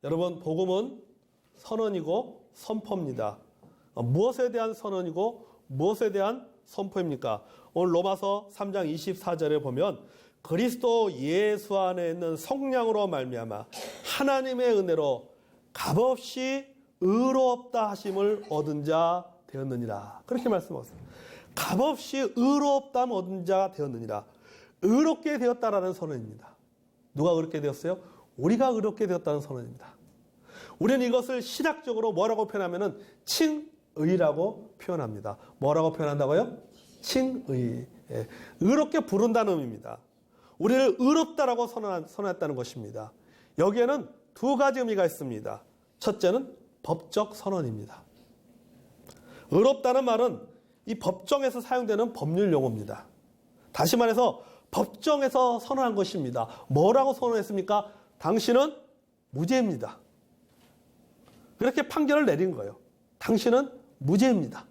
여러분, 복음은 선언이고 선포입니다. 무엇에 대한 선언이고 무엇에 대한 선포입니까? 오늘 로마서 3장 24절에 보면 그리스도 예수 안에 있는 성령으로 말미암아 하나님의 은혜로 값없이 의롭다 하심을 얻은 자 되었느니라. 그렇게 말씀하셨습니다. 값없이 의롭다 얻은 자 되었느니라. 의롭게 되었다라는 선언입니다. 누가 의롭게 되었어요? 우리가 의롭게 되었다는 선언입니다. 우리는 이것을 신학적으로 뭐라고 표현하면은 칭의라고 표현합니다. 뭐라고 표현한다고요? 칭의. 예. 의롭게 부른다는 의미입니다. 우리를 의롭다라고 선언했다는 것입니다. 여기에는 두 가지 의미가 있습니다. 첫째는 법적 선언입니다. 의롭다는 말은 이 법정에서 사용되는 법률 용어입니다. 다시 말해서 법정에서 선언한 것입니다. 뭐라고 선언했습니까? 당신은 무죄입니다. 그렇게 판결을 내린 거예요. 당신은 무죄입니다.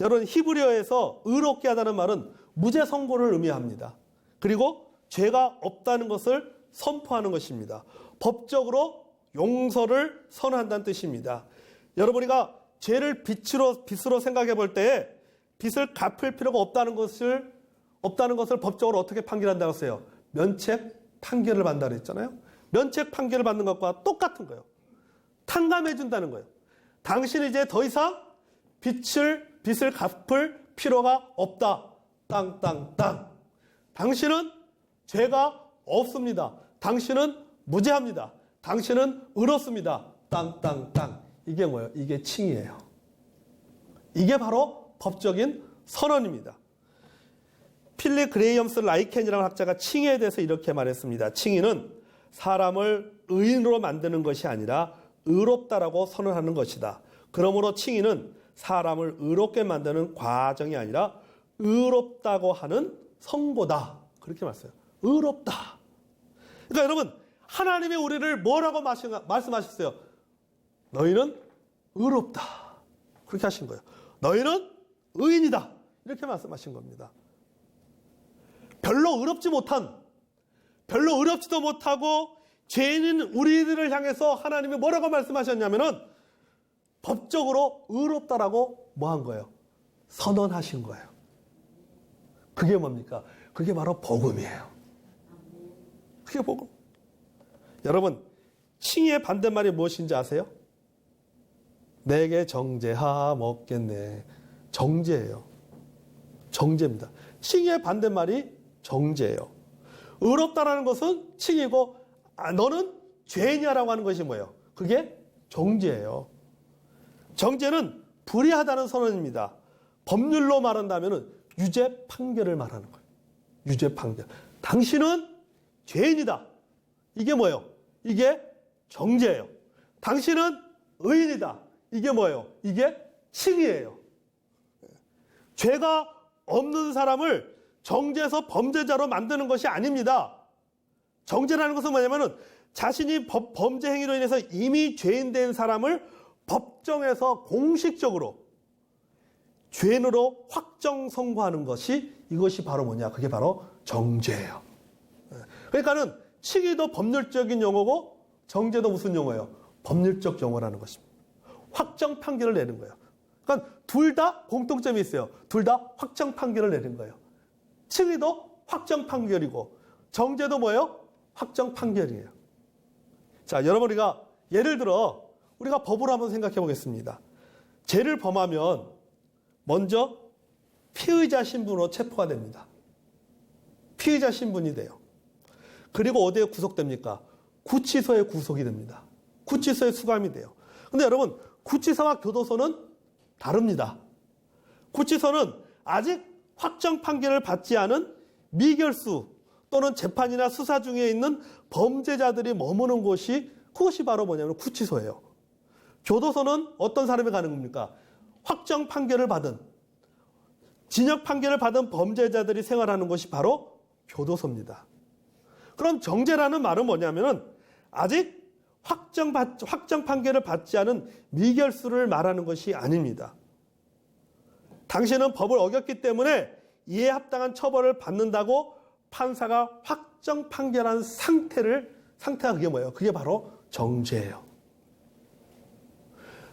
여러분, 히브리어에서 의롭게 하다는 말은 무죄 선고를 의미합니다. 그리고 죄가 없다는 것을 선포하는 것입니다. 법적으로 용서를 선언한다는 뜻입니다. 여러분이가 죄를 빚으로 생각해 볼 때에 빚을 갚을 필요가 없다는 것을 법적으로 어떻게 판결한다고 했어요? 면책 판결을 받는다고 했잖아요. 면책 판결을 받는 것과 똑같은 거예요. 탕감해 준다는 거예요. 당신이 이제 더 이상 빚을 갚을 필요가 없다. 땅땅땅. 당신은 죄가 없습니다. 당신은 무죄합니다. 당신은 의롭습니다. 땅땅땅. 이게 뭐예요? 이게 칭의예요. 이게 바로 법적인 선언입니다. 필립 그레이엄스 라이켄이라는 학자가 칭의에 대해서 이렇게 말했습니다. 칭의는 사람을 의인으로 만드는 것이 아니라 의롭다라고 선언하는 것이다. 그러므로 칭의는 사람을 의롭게 만드는 과정이 아니라 의롭다고 하는 선고다. 그렇게 말했어요. 의롭다. 그러니까 여러분, 하나님이 우리를 뭐라고 말씀하셨어요? 너희는 의롭다. 그렇게 하신 거예요. 너희는 의인이다. 이렇게 말씀하신 겁니다. 별로 의롭지도 못하고 죄인인 우리들을 향해서 하나님이 뭐라고 말씀하셨냐면은 법적으로 의롭다라고 뭐 한 거예요? 선언하신 거예요. 그게 뭡니까? 그게 바로 복음이에요. 그게 복음. 여러분, 칭의의 반대말이 무엇인지 아세요? 내게 정죄하 먹겠네. 정죄예요. 정죄입니다. 칭의의 반대말이 정죄예요. 의롭다라는 것은 칭의고, 너는 죄인이야라고 하는 것이 뭐예요? 그게 정죄예요. 정죄는 불의하다는 선언입니다. 법률로 말한다면 유죄 판결을 말하는 거예요. 유죄 판결. 당신은 죄인이다. 이게 뭐예요? 이게 정죄예요. 당신은 의인이다. 이게 뭐예요? 이게 칭의예요. 죄가 없는 사람을 정죄해서 범죄자로 만드는 것이 아닙니다. 정죄라는 것은 뭐냐면은 자신이 범죄 행위로 인해서 이미 죄인 된 사람을 법정에서 공식적으로 죄인으로 확정 선고하는 것이 이것이 바로 뭐냐? 그게 바로 정죄예요. 그러니까는 칭의도 법률적인 용어고 정죄도 무슨 용어예요? 법률적 용어라는 것입니다. 확정 판결을 내는 거예요. 그러니까 둘 다 공통점이 있어요. 둘 다 확정 판결을 내는 거예요. 칭의도 확정 판결이고 정죄도 뭐예요? 확정 판결이에요. 자, 여러분, 우리가 예를 들어 우리가 법으로 한번 생각해 보겠습니다. 죄를 범하면 먼저 피의자 신분으로 체포가 됩니다. 피의자 신분이 돼요. 그리고 어디에 구속됩니까? 구치소에 구속이 됩니다. 구치소에 수감이 돼요. 근데 여러분, 구치소와 교도소는 다릅니다. 구치소는 아직 확정 판결을 받지 않은 미결수 또는 재판이나 수사 중에 있는 범죄자들이 머무는 곳이 그것이 바로 뭐냐면 구치소예요. 교도소는 어떤 사람이 가는 겁니까? 확정 판결을 받은, 징역 판결을 받은 범죄자들이 생활하는 곳이 바로 교도소입니다. 그럼 정죄라는 말은 뭐냐면은 아직 확정 판결을 받지 않은 미결수를 말하는 것이 아닙니다. 당신은 법을 어겼기 때문에 이에 합당한 처벌을 받는다고 판사가 확정 판결한 상태가 그게 뭐예요? 그게 바로 정죄예요.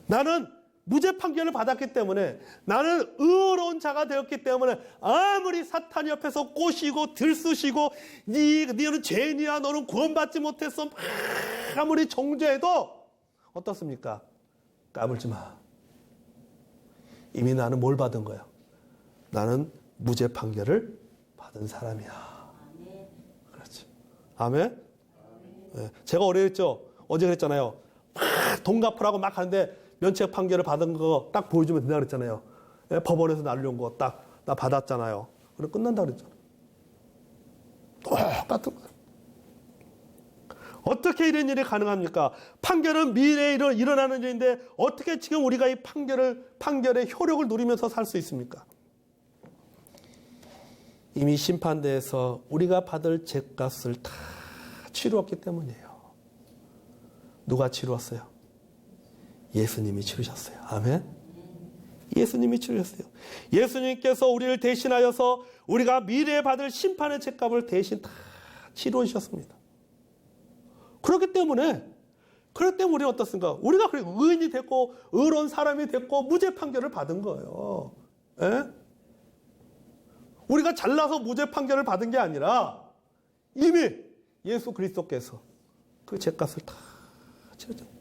나는 무죄 판결을 받았기 때문에, 나는 의로운 자가 되었기 때문에 아무리 사탄이 옆에서 꼬시고 들쑤시고 너는 죄인이야, 너는 구원받지 못했어, 아무리 정죄해도 어떻습니까? 까불지 마. 이미 나는 뭘 받은 거야? 나는 무죄 판결을 받은 사람이야. 그렇지. 아멘? 네. 제가 어제 그랬잖아요. 돈 갚으라고 막 하는데 면책 판결을 받은 거 딱 보여주면 된다 그랬잖아요. 예, 법원에서 날려온 거 딱 나 받았잖아요. 그래 끝난다 그랬잖아요. 똑같은 거예요. 어떻게 이런 일이 가능합니까? 판결은 미래에 일어나는 일인데 어떻게 지금 우리가 이 판결의 효력을 누리면서 살 수 있습니까? 이미 심판대에서 우리가 받을 죄값을 다 치루었기 때문이에요. 누가 치루었어요? 예수님이 치르셨어요. 아멘? 예수님이 치르셨어요. 예수님께서 우리를 대신하여서 우리가 미래에 받을 심판의 죄값을 대신 다 치루셨습니다. 그렇기 때문에 우리는 어떻습니까? 우리가 의인이 됐고 의로운 사람이 됐고 무죄 판결을 받은 거예요. 에? 우리가 잘나서 무죄 판결을 받은 게 아니라 이미 예수 그리스도께서 그 죄값을 다 치르셨어요.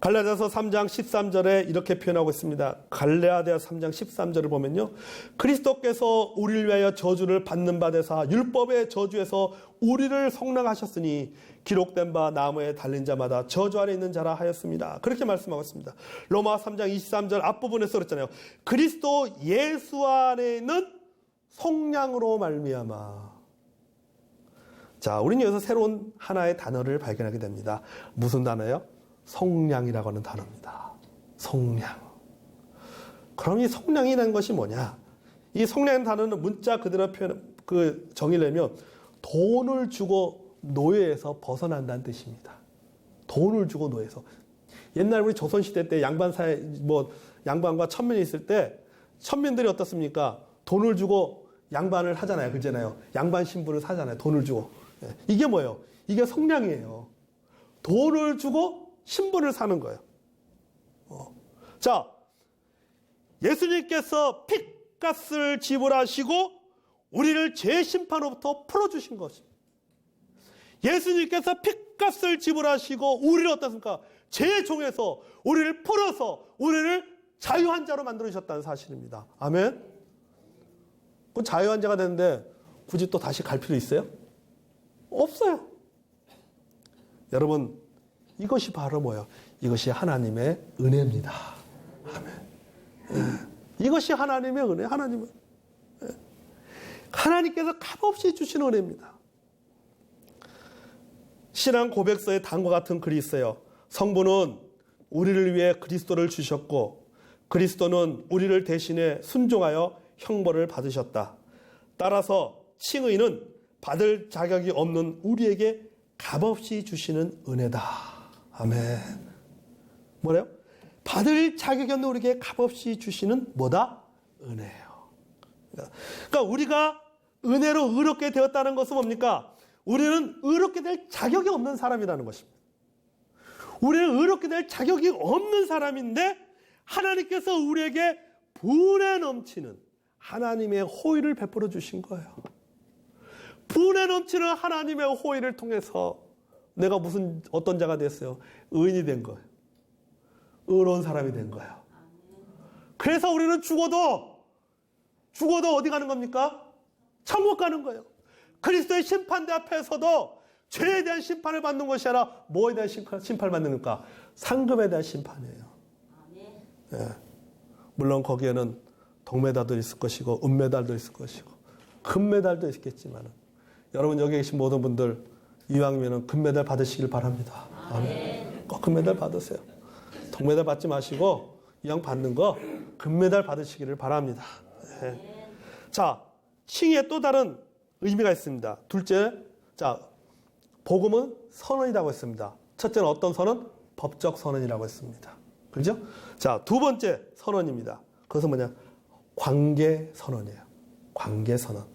갈라디아서 3장 13절에 이렇게 표현하고 있습니다. 갈라디아서 3장 13절을 보면요. 그리스도께서 우리를 위하여 저주를 받는 바 되사 율법의 저주에서 우리를 속량하셨으니 기록된 바 나무에 달린 자마다 저주 아래 있는 자라 하였습니다. 그렇게 말씀하고 있습니다. 로마 3장 23절 앞부분에서 그랬잖아요. 그리스도 예수 안에 있는 속량으로 말미암아. 자, 우리는 여기서 새로운 하나의 단어를 발견하게 됩니다. 무슨 단어예요? 속량이라고 하는 단어입니다. 속량. 그럼 이 속량이라는 것이 뭐냐? 이 속량이라는 단어는 문자 그대로 정의를 내면 돈을 주고 노예에서 벗어난다는 뜻입니다. 돈을 주고 노예에서. 옛날 우리 조선시대 때 양반과 천민이 있을 때 천민들이 어떻습니까? 돈을 주고 양반을 하잖아요. 그렇잖아요. 양반 신분을 사잖아요. 돈을 주고. 이게 뭐예요? 이게 속량이에요. 돈을 주고 신분을 사는 거예요. 자, 예수님께서 핏값을 지불하시고 우리를 죄 심판으로부터 풀어주신 것입니다. 예수님께서 핏값을 지불하시고 우리를 어떻습니까? 죄의 종에서 우리를 풀어서 우리를 자유한 자로 만들어주셨다는 사실입니다. 아멘? 그 자유한 자가 되는데 굳이 또 다시 갈 필요 있어요? 없어요. 여러분, 이것이 바로 뭐예요? 이것이 하나님의 은혜입니다. 아멘. 이것이 하나님의 은혜, 하나님께서 값없이 주시는 은혜입니다. 신앙 고백서에 다음과 같은 글이 있어요. 성부는 우리를 위해 그리스도를 주셨고 그리스도는 우리를 대신해 순종하여 형벌을 받으셨다. 따라서 칭의는 받을 자격이 없는 우리에게 값없이 주시는 은혜다. 아멘. 뭐래요? 받을 자격이 없는 우리에게 값없이 주시는 뭐다? 은혜예요. 그러니까 우리가 은혜로 의롭게 되었다는 것은 뭡니까? 우리는 의롭게 될 자격이 없는 사람이라는 것입니다. 우리는 의롭게 될 자격이 없는 사람인데 하나님께서 우리에게 분에 넘치는 하나님의 호의를 베풀어 주신 거예요. 분에 넘치는 하나님의 호의를 통해서 내가 어떤 자가 됐어요? 의인이 된 거예요. 의로운 사람이 된 거예요. 그래서 우리는 죽어도 어디 가는 겁니까? 천국 가는 거예요. 그리스도의 심판대 앞에서도 죄에 대한 심판을 받는 것이 아니라 뭐에 대한 심판을 받는 겁니까? 상급에 대한 심판이에요. 예. 물론 거기에는 동메달도 있을 것이고 은메달도 있을 것이고 금메달도 있겠지만 여러분 여기 계신 모든 분들 이왕이면 금메달 받으시길 바랍니다. 아멘. 꼭 금메달 받으세요. 동메달 받지 마시고 이왕 받는 거 금메달 받으시기를 바랍니다. 네. 자, 칭의에 또 다른 의미가 있습니다. 둘째, 자, 복음은 선언이라고 했습니다. 첫째는 어떤 선언? 법적 선언이라고 했습니다. 그렇죠? 자, 두 번째 선언입니다. 그것은 뭐냐? 관계 선언이에요. 관계 선언.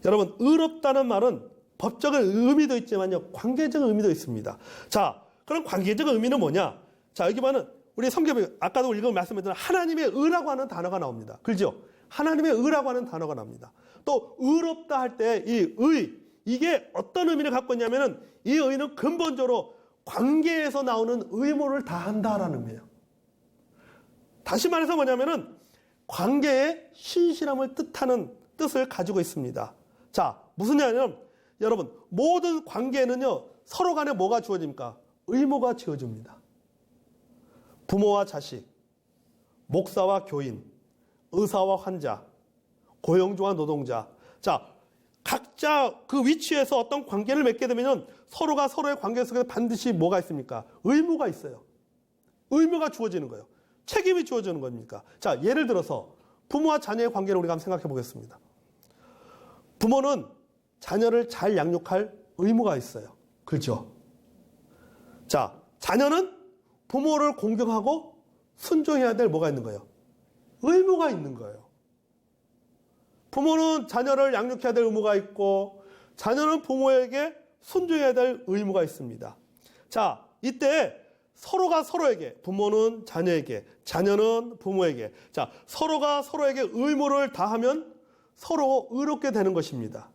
여러분, 의롭다는 말은 법적인 의미도 있지만요, 관계적 의미도 있습니다. 자, 그럼 관계적 의미는 뭐냐? 자, 여기 보면 우리 성경에 아까도 읽은 말씀했던 하나님의 의라고 하는 단어가 나옵니다. 그렇죠? 하나님의 의라고 하는 단어가 나옵니다. 또 의롭다 할 때 이 의, 이게 어떤 의미를 갖고 있냐면은 이 의는 근본적으로 관계에서 나오는 의무를 다한다라는 의미예요. 다시 말해서 뭐냐면은 관계의 신실함을 뜻하는 뜻을 가지고 있습니다. 자, 무슨 얘기냐면 여러분, 모든 관계에는요, 서로 간에 뭐가 주어집니까? 의무가 지어집니다. 부모와 자식, 목사와 교인, 의사와 환자, 고용주와 노동자. 자, 각자 그 위치에서 어떤 관계를 맺게 되면 서로가 서로의 관계 속에 반드시 뭐가 있습니까? 의무가 있어요. 의무가 주어지는 거예요. 책임이 주어지는 겁니까? 자, 예를 들어서 부모와 자녀의 관계를 우리가 한번 생각해 보겠습니다. 부모는 자녀를 잘 양육할 의무가 있어요. 그렇죠? 자, 자녀는 부모를 공경하고 순종해야 될 뭐가 있는 거예요? 의무가 있는 거예요. 부모는 자녀를 양육해야 될 의무가 있고 자녀는 부모에게 순종해야 될 의무가 있습니다. 자, 이때 서로가 서로에게, 부모는 자녀에게, 자녀는 부모에게, 자, 서로가 서로에게 의무를 다하면 서로 의롭게 되는 것입니다.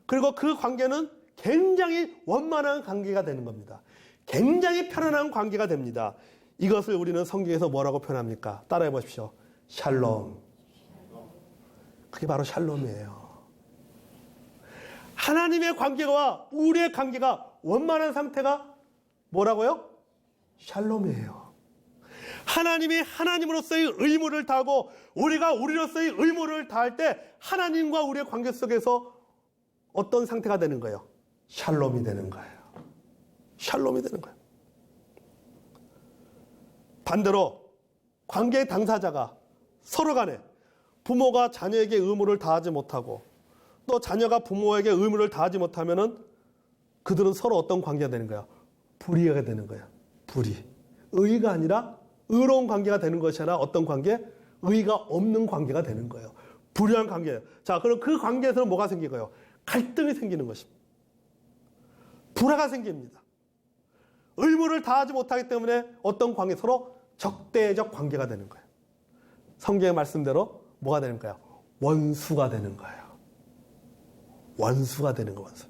그리고 그 관계는 굉장히 원만한 관계가 되는 겁니다. 굉장히 편안한 관계가 됩니다. 이것을 우리는 성경에서 뭐라고 표현합니까? 따라해 보십시오. 샬롬. 그게 바로 샬롬이에요. 하나님의 관계와 우리의 관계가 원만한 상태가 뭐라고요? 샬롬이에요. 하나님이 하나님으로서의 의무를 다하고 우리가 우리로서의 의무를 다할 때 하나님과 우리의 관계 속에서 어떤 상태가 되는 거예요? 샬롬이 되는 거예요. 샬롬이 되는 거예요. 반대로 관계의 당사자가 서로 간에 부모가 자녀에게 의무를 다하지 못하고 또 자녀가 부모에게 의무를 다하지 못하면은 그들은 서로 어떤 관계가 되는 거야? 불의가 되는 거야. 불의. 의가 아니라 의로운 관계가 되는 것이 아니라 어떤 관계? 의가 없는 관계가 되는 거예요. 불의한 관계예요. 자, 그럼 그 관계에서는 뭐가 생기고요? 갈등이 생기는 것입니다. 불화가 생깁니다. 의무를 다하지 못하기 때문에 어떤 관계, 서로 적대적 관계가 되는 거예요. 성경의 말씀대로 뭐가 되는 거예요? 원수가 되는 거예요. 원수가 되는 거, 원수.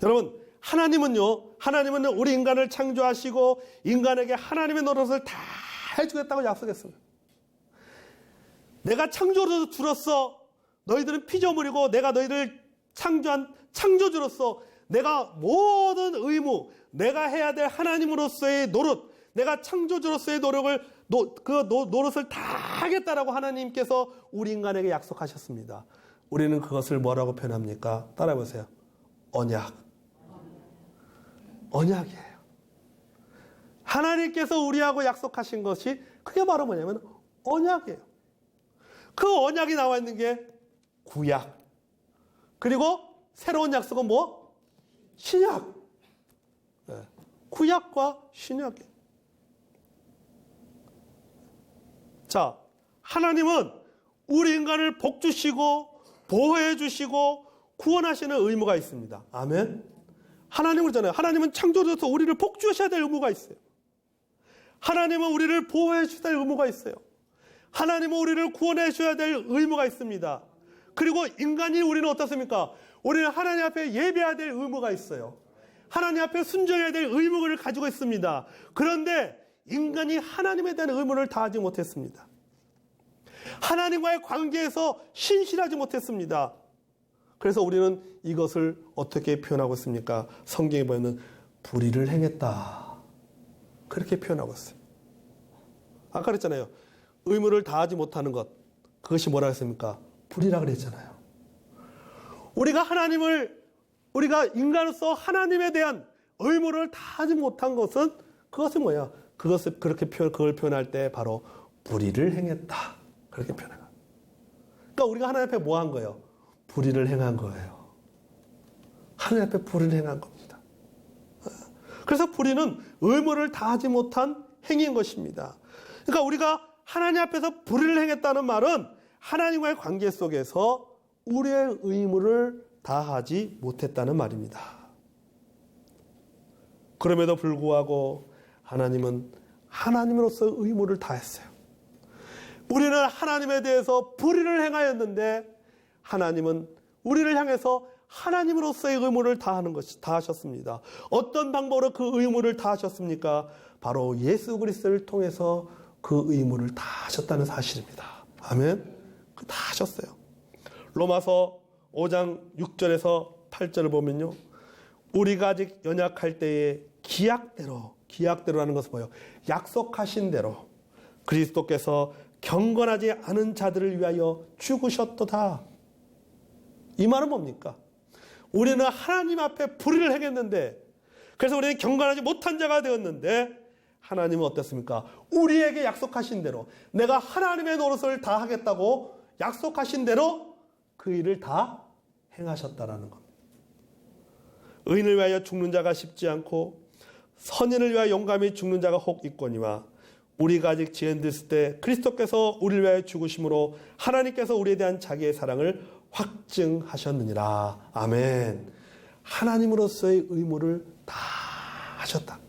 여러분, 하나님은요, 우리 인간을 창조하시고 인간에게 하나님의 노릇을 다 해주겠다고 약속했습니다. 내가 창조주로서 너희들은 피조물이고 내가 너희를 창조한 창조주로서 내가 모든 의무, 내가 해야 될 하나님으로서의 노릇, 내가 창조주로서의 노릇을 다 하겠다라고 하나님께서 우리 인간에게 약속하셨습니다. 우리는 그것을 뭐라고 표현합니까? 따라해보세요. 언약. 언약이에요. 하나님께서 우리하고 약속하신 것이 그게 바로 뭐냐면 언약이에요. 그 언약이 나와 있는 게 구약. 그리고 새로운 약속은 뭐? 신약. 네. 구약과 신약이에요. 자, 하나님은 우리 인간을 복주시고 보호해 주시고 구원하시는 의무가 있습니다. 아멘. 하나님은 그러잖아요. 하나님은 창조주로서 우리를 복주하셔야 될 의무가 있어요. 하나님은 우리를 보호해 주셔야 될 의무가 있어요. 하나님은 우리를 구원해 주셔야 될 의무가 있습니다. 그리고 인간이 우리는 어떻습니까? 우리는 하나님 앞에 예배해야 될 의무가 있어요. 하나님 앞에 순종해야 될 의무를 가지고 있습니다. 그런데 인간이 하나님에 대한 의무를 다하지 못했습니다. 하나님과의 관계에서 신실하지 못했습니다. 그래서 우리는 이것을 어떻게 표현하고 있습니까? 성경에 보면 불의를 행했다. 그렇게 표현하고 있어요. 아까 그랬잖아요. 의무를 다하지 못하는 것. 그것이 뭐라 했습니까? 불의라 그랬잖아요. 우리가 인간으로서 하나님에 대한 의무를 다하지 못한 것은 그것은 뭐야? 그걸 표현할 때 바로 불의를 행했다. 그렇게 표현해요. 그러니까 우리가 하나님 앞에 뭐 한 거예요? 불의를 행한 거예요. 하나님 앞에 불의를 행한 겁니다. 그래서 불의는 의무를 다하지 못한 행위인 것입니다. 그러니까 우리가 하나님 앞에서 불의를 행했다는 말은 하나님과의 관계 속에서 우리의 의무를 다하지 못했다는 말입니다. 그럼에도 불구하고 하나님은 하나님으로서 의무를 다했어요. 우리는 하나님에 대해서 불의를 행하였는데 하나님은 우리를 향해서 하나님으로서의 의무를 다하셨습니다. 어떤 방법으로 그 의무를 다하셨습니까? 바로 예수 그리스도를 통해서 그 의무를 다하셨다는 사실입니다. 아멘. 다 하셨어요. 로마서 5장 6절에서 8절을 보면요. 우리가 아직 연약할 때에 기약대로라는 것은 뭐예요? 약속하신 대로 그리스도께서 경건하지 않은 자들을 위하여 죽으셨도다. 이 말은 뭡니까? 우리는 하나님 앞에 불의를 행했는데, 그래서 우리는 경건하지 못한 자가 되었는데, 하나님은 어땠습니까? 우리에게 약속하신 대로, 내가 하나님의 노릇을 다 하겠다고 약속하신 대로 그 일을 다 행하셨다라는 겁니다. 의인을 위하여 죽는 자가 쉽지 않고 선인을 위하여 용감히 죽는 자가 혹 있거니와 우리가 아직 지연됐을 때 그리스도께서 우리를 위하여 죽으심으로 하나님께서 우리에 대한 자기의 사랑을 확증하셨느니라. 아멘. 하나님으로서의 의무를 다 하셨다.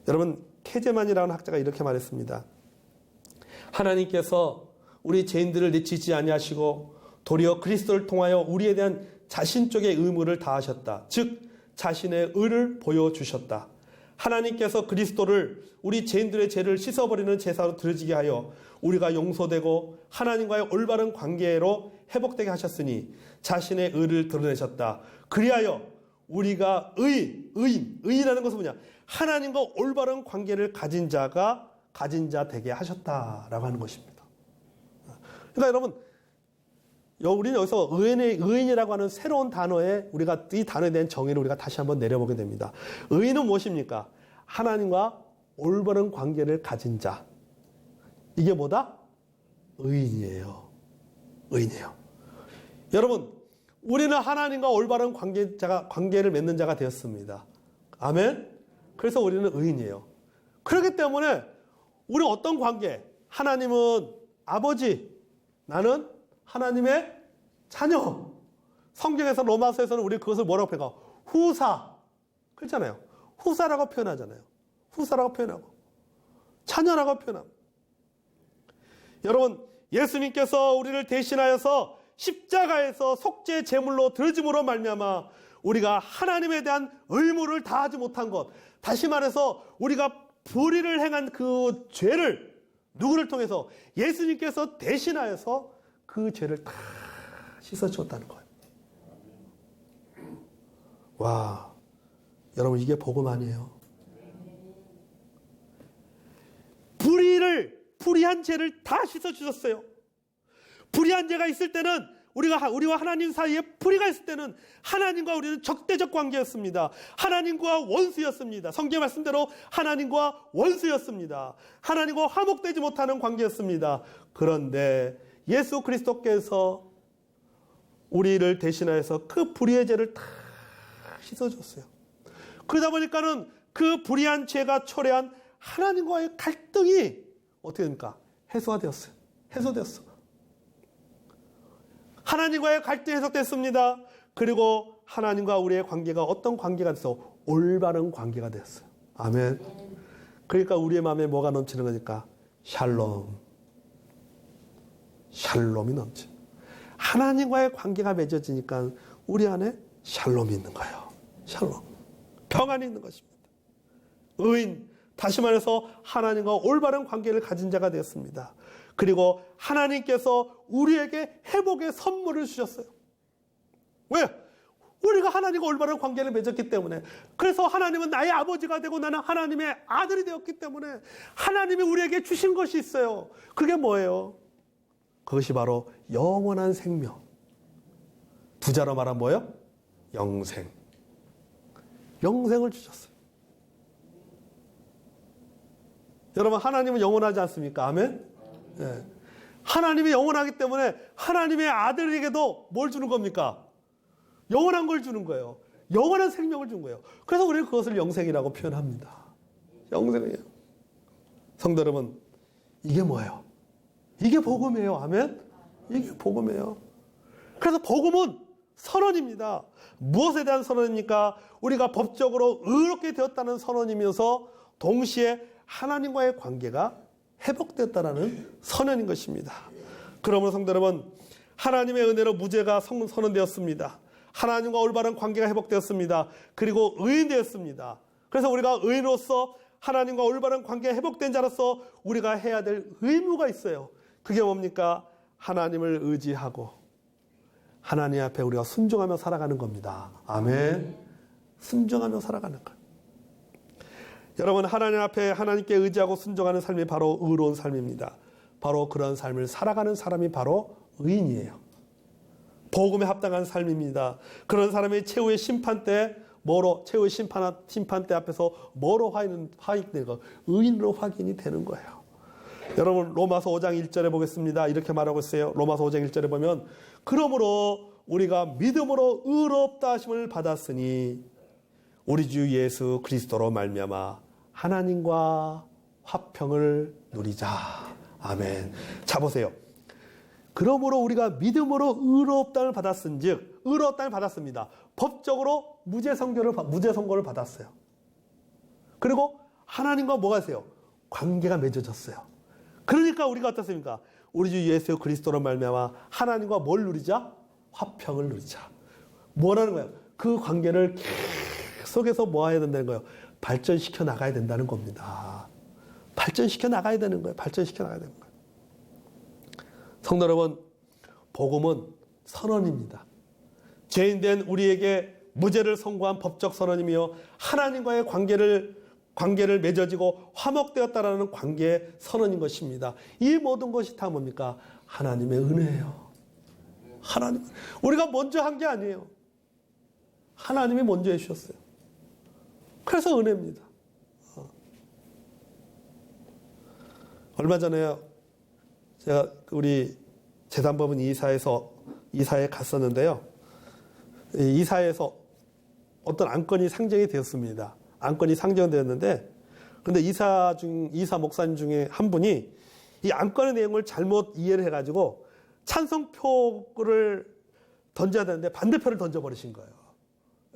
여러분, 케제만이라는 학자가 이렇게 말했습니다. 하나님께서 우리 죄인들을 내치지 아니하시고 도리어 그리스도를 통하여 우리에 대한 자신 쪽의 의무를 다하셨다. 즉 자신의 의를 보여주셨다. 하나님께서 그리스도를 우리 죄인들의 죄를 씻어버리는 제사로 드려지게 하여 우리가 용서되고 하나님과의 올바른 관계로 회복되게 하셨으니 자신의 의를 드러내셨다. 그리하여 우리가 의인이라는 것은 뭐냐? 하나님과 올바른 관계를 가진 자 되게 하셨다라고 하는 것입니다. 그러니까 여러분, 우리는 여기서 의인이라고 하는 새로운 단어에 우리가 이 단어에 대한 정의를 우리가 다시 한번 내려보게 됩니다. 의인은 무엇입니까? 하나님과 올바른 관계를 가진 자. 이게 뭐다? 의인이에요. 의인이에요. 여러분, 우리는 하나님과 올바른 관계를 맺는 자가 되었습니다. 아멘? 그래서 우리는 의인이에요. 그렇기 때문에 우리 어떤 관계? 하나님은 아버지, 나는 하나님의 자녀. 성경에서 로마서에서는 우리 그것을 뭐라고 표현하고? 후사. 그렇잖아요. 후사라고 표현하잖아요. 후사라고 표현하고. 자녀라고 표현하고. 여러분, 예수님께서 우리를 대신하여서 십자가에서 속죄 제물로 드려짐으로 말미암아 우리가 하나님에 대한 의무를 다하지 못한 것. 다시 말해서 우리가 불의를 행한 그 죄를 누구를 통해서? 예수님께서 대신하여서 그 죄를 다 씻어주었다는 거예요. 와, 여러분 이게 복음 아니에요? 불의한 죄를 다 씻어주셨어요. 불의한 죄가 있을 때는 우리와 하나님 사이에 불의가 있을 때는 하나님과 우리는 적대적 관계였습니다. 하나님과 원수였습니다. 성경 말씀대로 하나님과 원수였습니다. 하나님과 화목되지 못하는 관계였습니다. 그런데 예수 그리스도께서 우리를 대신하여서 그 불의의 죄를 다 씻어줬어요. 그러다 보니까는 그 불의한 죄가 초래한 하나님과의 갈등이 어떻게 됩니까? 해소되었어요. 하나님과의 갈등이 해소됐습니다. 그리고 하나님과 우리의 관계가 어떤 관계가 돼서 올바른 관계가 되었어요. 아멘. 그러니까 우리의 마음에 뭐가 넘치는 거니까? 샬롬이 넘쳐. 하나님과의 관계가 맺어지니까 우리 안에 샬롬이 있는 거예요. 샬롬. 평안이 있는 것입니다. 의인, 다시 말해서 하나님과 올바른 관계를 가진 자가 되었습니다. 그리고 하나님께서 우리에게 회복의 선물을 주셨어요. 왜? 우리가 하나님과 올바른 관계를 맺었기 때문에. 그래서 하나님은 나의 아버지가 되고 나는 하나님의 아들이 되었기 때문에 하나님이 우리에게 주신 것이 있어요. 그게 뭐예요? 그것이 바로 영원한 생명. 두 자로 말하면 뭐예요? 영생. 영생을 주셨어요. 여러분, 하나님은 영원하지 않습니까? 아멘? 네. 하나님이 영원하기 때문에 하나님의 아들에게도 뭘 주는 겁니까? 영원한 걸 주는 거예요. 영원한 생명을 준 거예요. 그래서 우리는 그것을 영생이라고 표현합니다. 영생이에요. 성도 여러분, 이게 뭐예요? 이게 복음이에요. 아멘? 이게 복음이에요. 그래서 복음은 선언입니다. 무엇에 대한 선언입니까? 우리가 법적으로 의롭게 되었다는 선언이면서 동시에 하나님과의 관계가 회복되었다는 선언인 것입니다. 그러므로 성도 여러분, 하나님의 은혜로 무죄가 선언되었습니다. 하나님과 올바른 관계가 회복되었습니다. 그리고 의인되었습니다. 그래서 우리가 의인으로서 하나님과 올바른 관계가 회복된 자로서 우리가 해야 될 의무가 있어요. 그게 뭡니까? 하나님을 의지하고 하나님 앞에 우리가 순종하며 살아가는 겁니다. 아멘. 순종하며 살아가는 것. 여러분, 하나님 앞에 하나님께 의지하고 순종하는 삶이 바로 의로운 삶입니다. 바로 그런 삶을 살아가는 사람이 바로 의인이에요. 복음에 합당한 삶입니다. 그런 사람이 최후의 심판 때 최후의 심판 때 앞에서 뭐로 확인되는 거? 의인으로 확인이 되는 거예요. 여러분, 로마서 5장 1절에 보겠습니다. 이렇게 말하고 있어요. 로마서 5장 1절에 보면, 그러므로 우리가 믿음으로 의롭다 하심을 받았으니 우리 주 예수 그리스도로 말미암아 하나님과 화평을 누리자. 아멘. 자, 보세요. 그러므로 우리가 믿음으로 의롭다를 받았은즉, 의롭다를 받았습니다. 법적으로 무죄 선고를 받았어요. 그리고 하나님과 뭐가 있어요? 관계가 맺어졌어요. 그러니까 우리가 어떻습니까? 우리 주 예수 그리스도로 말미암아 하나님과 뭘 누리자? 화평을 누리자. 뭐라는 거예요? 그 관계를 계속해서 뭐 해야 된다는 거예요? 발전시켜 나가야 된다는 겁니다. 발전시켜 나가야 되는 거예요. 발전시켜 나가야 되는 거예요. 성도 여러분, 복음은 선언입니다. 죄인된 우리에게 무죄를 선고한 법적 선언이며 하나님과의 관계를 맺어지고 화목되었다라는 관계의 선언인 것입니다. 이 모든 것이 다 뭡니까? 하나님의 은혜예요. 하나님, 우리가 먼저 한 게 아니에요. 하나님이 먼저 해주셨어요. 그래서 은혜입니다. 얼마 전에요, 제가 우리 재단법인 이사에 갔었는데요. 이사에서 어떤 안건이 상정이 되었습니다. 안건이 상정되었는데, 그런데 이사 목사님 중에 한 분이 이 안건의 내용을 잘못 이해를 해가지고 찬성표를 던져야 되는데 반대표를 던져버리신 거예요.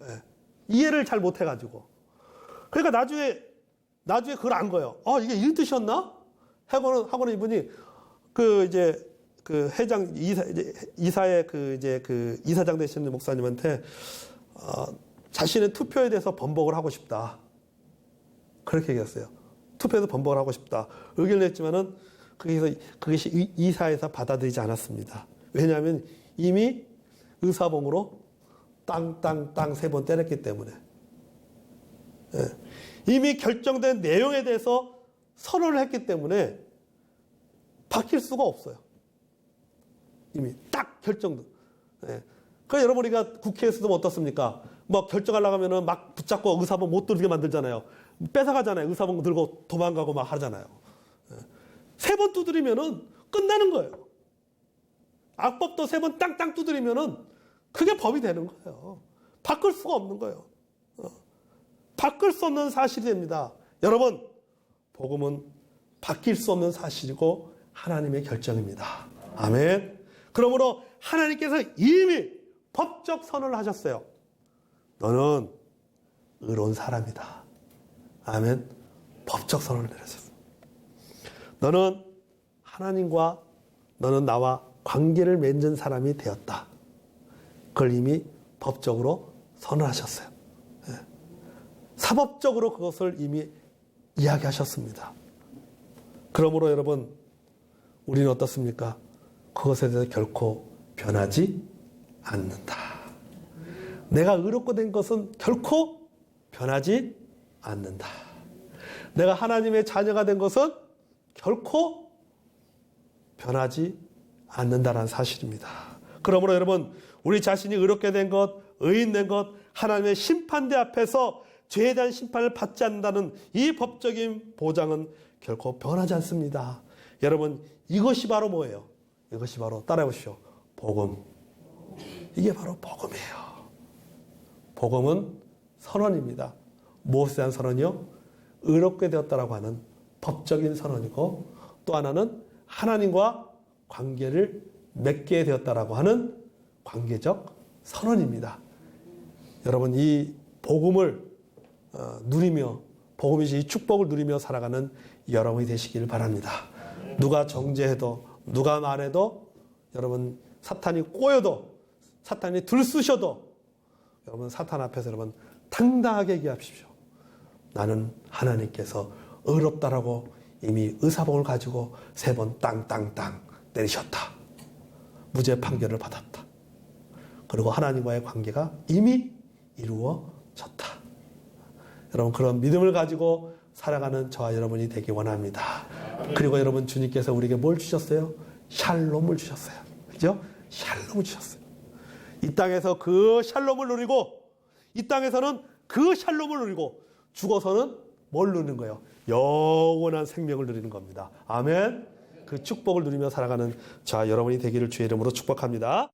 예. 이해를 잘 못해가지고. 그러니까 나중에 그걸 안 거예요. 이게 이런 뜻이었나? 하고는 이분이 이사의 이사장 되시는 목사님한테 자신의 투표에 대해서 번복을 하고 싶다. 그렇게 얘기했어요. 투표에서 번복을 하고 싶다. 의견을 냈지만은 그것이 이사에서 받아들이지 않았습니다. 왜냐하면 이미 의사봉으로 땅 3번 때렸기 때문에. 예. 이미 결정된 내용에 대해서 선언을 했기 때문에 바뀔 수가 없어요. 이미 딱 결정도. 예. 그러니까 여러분, 우리가 국회에서도 어떻습니까? 뭐 결정하려고 하면은 막 붙잡고 의사봉 못 들게 만들잖아요. 뺏어가잖아요. 의사봉 들고 도망가고 막 하잖아요. 예. 3번 두드리면은 끝나는 거예요. 악법도 3번 땅땅 두드리면은 그게 법이 되는 거예요. 바꿀 수가 없는 거예요. 바꿀 수 없는 사실이 됩니다. 여러분, 복음은 바뀔 수 없는 사실이고 하나님의 결정입니다. 아멘. 그러므로 하나님께서 이미 법적 선언을 하셨어요. 너는 의로운 사람이다. 아멘. 법적 선언을 내렸어요. 너는 하나님과 너는 나와 관계를 맺는 사람이 되었다. 그걸 이미 법적으로 선언하셨어요. 네. 사법적으로 그것을 이미 이야기하셨습니다. 그러므로 여러분, 우리는 어떻습니까? 그것에 대해서 결코 변하지 않는다. 내가 의롭게 된 것은 결코 변하지 않는다. 내가 하나님의 자녀가 된 것은 결코 변하지 않는다는 사실입니다. 그러므로 여러분, 우리 자신이 의롭게 된 것, 의인된 것, 하나님의 심판대 앞에서 죄에 대한 심판을 받지 않는다는 이 법적인 보장은 결코 변하지 않습니다. 여러분, 이것이 바로 뭐예요? 이것이 바로, 따라해 보시오, 복음. 이게 바로 복음이에요. 복음은 선언입니다. 무엇에 대한 선언이요? 의롭게 되었다라고 하는 법적인 선언이고, 또 하나는 하나님과 관계를 맺게 되었다라고 하는 관계적 선언입니다. 여러분 이 복음을 누리며 복음이신 이 축복을 누리며 살아가는 여러분이 되시길 바랍니다. 누가 정죄해도 누가 말해도 여러분 사탄이 꼬여도 사탄이 들쑤셔도 여러분 사탄 앞에서 여러분 당당하게 얘기하십시오. 나는 하나님께서 의롭다라고 이미 의사봉을 가지고 3번 땅땅땅 때리셨다. 무죄 판결을 받았다. 그리고 하나님과의 관계가 이미 이루어졌다. 여러분 그런 믿음을 가지고 살아가는 저와 여러분이 되기 원합니다. 그리고 여러분 주님께서 우리에게 뭘 주셨어요? 샬롬을 주셨어요. 그죠? 샬롬을 주셨어요. 이 땅에서 그 샬롬을 누리고 이 땅에서는 그 샬롬을 누리고 죽어서는 뭘 누리는 거예요? 영원한 생명을 누리는 겁니다. 아멘. 그 축복을 누리며 살아가는 저와 여러분이 되기를 주의 이름으로 축복합니다.